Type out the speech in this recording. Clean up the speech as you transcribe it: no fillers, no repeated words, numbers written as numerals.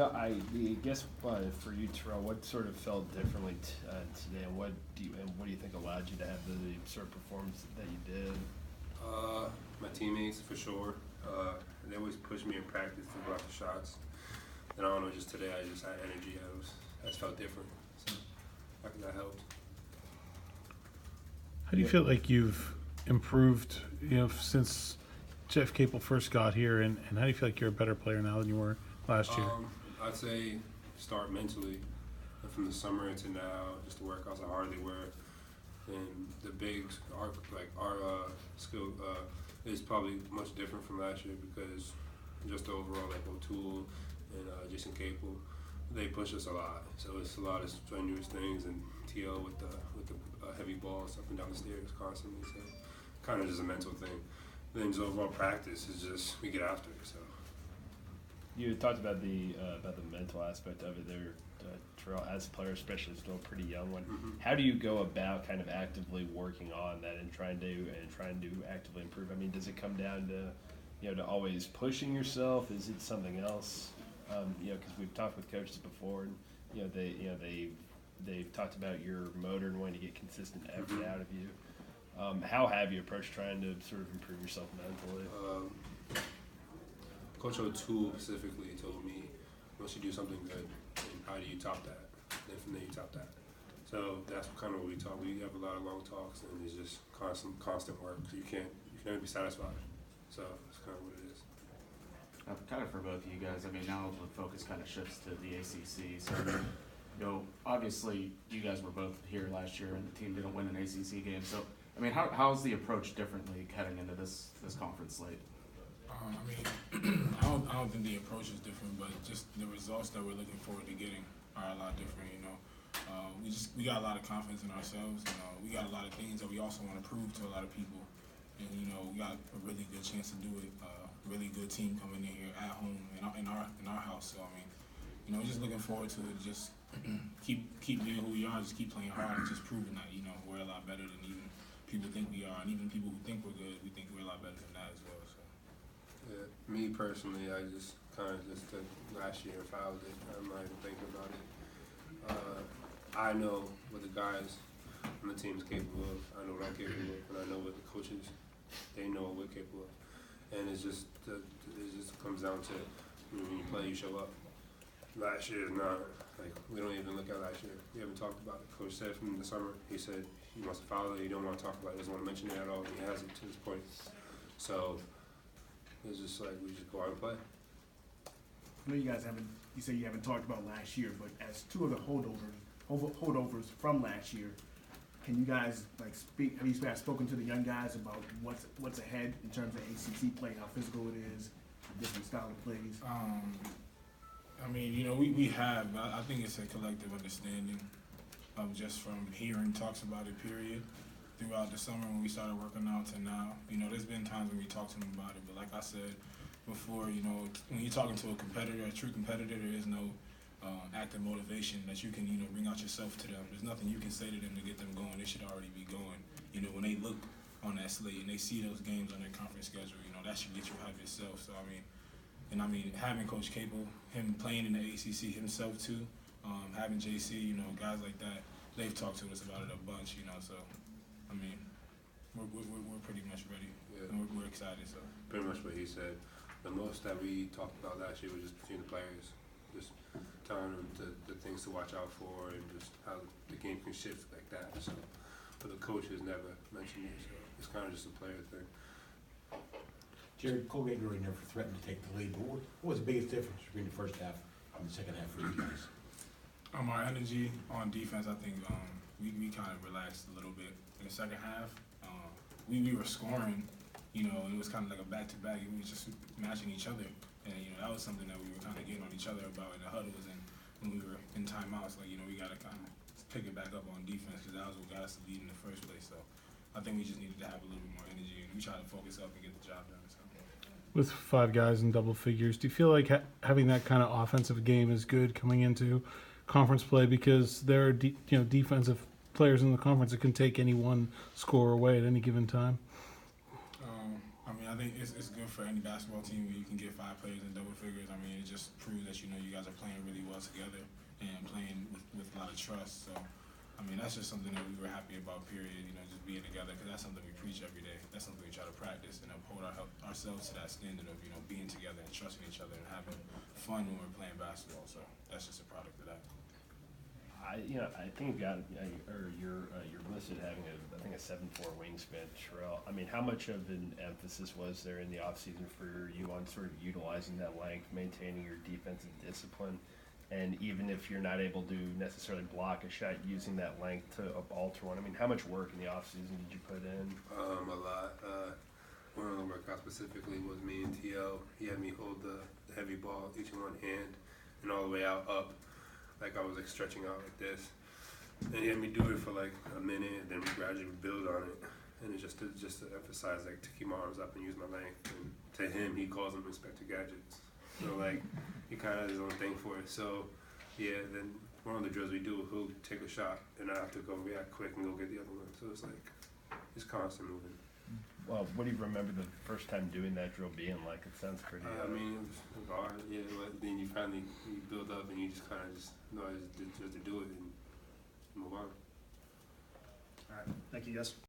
I guess for you, Terrell, what sort of felt differently today, and what do you think allowed you to have the sort of performance that you did? My teammates for sure. They always pushed me in practice to block the shots. And I don't know, just today I just had energy. I just felt different. So I think that helped. How do you feel like you've improved, since Jeff Capel first got here, and how do you feel like you're a better player now than you were last year? I'd say start mentally, and from the summer to now, just the workouts how hard they were, and the bigs, our skill is probably much different from last year because just the overall O'Toole and Jason Capel, they push us a lot. So it's a lot of strenuous things, and T.O. with the heavy balls up and down the stairs constantly. So kind of just a mental thing. Then just overall practice is just we get after it. So you talked about the mental aspect of it there, Terrell, as a player, especially still a pretty young one. Mm-hmm. How do you go about kind of actively working on that and trying to actively improve? I mean, does it come down to to always pushing yourself? Is it something else? Because we've talked with coaches before, and they've talked about your motor and wanting to get consistent effort out of you. How have you approached trying to sort of improve yourself mentally? Coach O'Toole specifically told me, once you do something good, then how do you top that? Then from there you top that. So that's kind of what we talk. We have a lot of long talks, and it's just constant work. You can never be satisfied. So that's kind of what it is. Kind of for both of you guys. I mean, now the focus kind of shifts to the ACC. So, obviously you guys were both here last year, and the team didn't win an ACC game. So, I mean, how's the approach differently heading into this conference slate? I don't think the approach is different, but just the results that we're looking forward to getting are a lot different. We got a lot of confidence in ourselves. We got a lot of things that we also want to prove to a lot of people, and we got a really good chance to do it. Really good team coming in here at home in our house. So I mean, we're just looking forward to it. Just keep being who we are. Just keep playing hard and just proving that we're a lot better than even people think we are, and even people who think we're good, we think we're a lot better than that as well. So. Yeah, me personally, I just kind of just took last year and filed it. I'm not even thinking about it. I know what the guys on the team is capable of. I know what I'm capable of, and I know what the coaches, they know what we're capable of. And it just comes down to when you play, you show up. Last year is not like we don't even look at last year. We haven't talked about it. Coach said from the summer, he said he wants to follow it. He don't want to talk about it. He doesn't want to mention it at all. He hasn't to this point. So it's just like we just go out and play. I know you guys haven't. You say you haven't talked about last year, but as two of the holdovers from last year, can you guys speak? Have you guys spoken to the young guys about what's ahead in terms of ACC play, how physical it is, different style of plays? I mean, we have. I think it's a collective understanding of just from hearing talks about it, period, throughout the summer when we started working out to now. There's been times when we talked to them about it, but like I said before, when you're talking to a competitor, a true competitor, there is no active motivation that you can, bring out yourself to them. There's nothing you can say to them to get them going. They should already be going. When they look on that slate and they see those games on their conference schedule, that should get you hype yourself. So, having Coach Capel, him playing in the ACC himself too, having JC, guys like that, they've talked to us about it a bunch, So, we're pretty much ready. Yeah. And we're excited. So Pretty much what he said. The most that we talked about last year was just between the players, just telling them the things to watch out for and just how the game can shift like that. So, but the coach has never mentioned it, so it's kind of just a player thing. Jared, Colgate really never threatened to take the lead, but what was the biggest difference between the first half and the second half for you guys? our energy on defense, I think we kind of relaxed a little bit. In the second half, we were scoring, and it was kind of like a back-to-back. We were just matching each other, and that was something that we were kind of getting on each other about in the huddles and when we were in timeouts. We got to kind of pick it back up on defense because that was what got us the lead in the first place. So I think we just needed to have a little bit more energy, and we tried to focus up and get the job done. So. With 5 guys in double figures, do you feel like having that kind of offensive game is good coming into conference play because there are defensive players in the conference that can take any one score away at any given time? I mean, I think it's good for any basketball team when you can get 5 players in double figures. I mean, it just proves that, you know, you guys are playing really well together and playing with a lot of trust. So, I mean, that's just something that we were happy about, period, you know, just being together, because that's something we preach every day. That's something we try to practice and uphold ourselves to that standard of, you know, being together and trusting each other and having fun when we're playing basketball. So that's just a product of that. I think you've got, you're listed having I think a 7'4" wingspan, Terrell. I mean, how much of an emphasis was there in the offseason for you on sort of utilizing that length, maintaining your defensive discipline, and even if you're not able to necessarily block a shot, using that length to alter one? I mean, how much work in the offseason did you put in? A lot. One of the workouts specifically was me and TL. He had me hold the heavy ball each in one hand and all the way out up. Like I was like stretching out like this, and he had me do it for like a minute, and then we gradually build on it, and it's just to emphasize, like, to keep my arms up and use my length. And to him, he calls them Inspector Gadgets, so like he kind of has his own thing for it. So yeah, then one of the drills we do, he'll take a shot, and I have to go react quick and go get the other one. So it's like it's constant moving. Well, what do you remember the first time doing that drill being like? It sounds pretty. I mean, it was hard, yeah, but then you build up and you just kind of just know just to do it and move on. All right, thank you guys.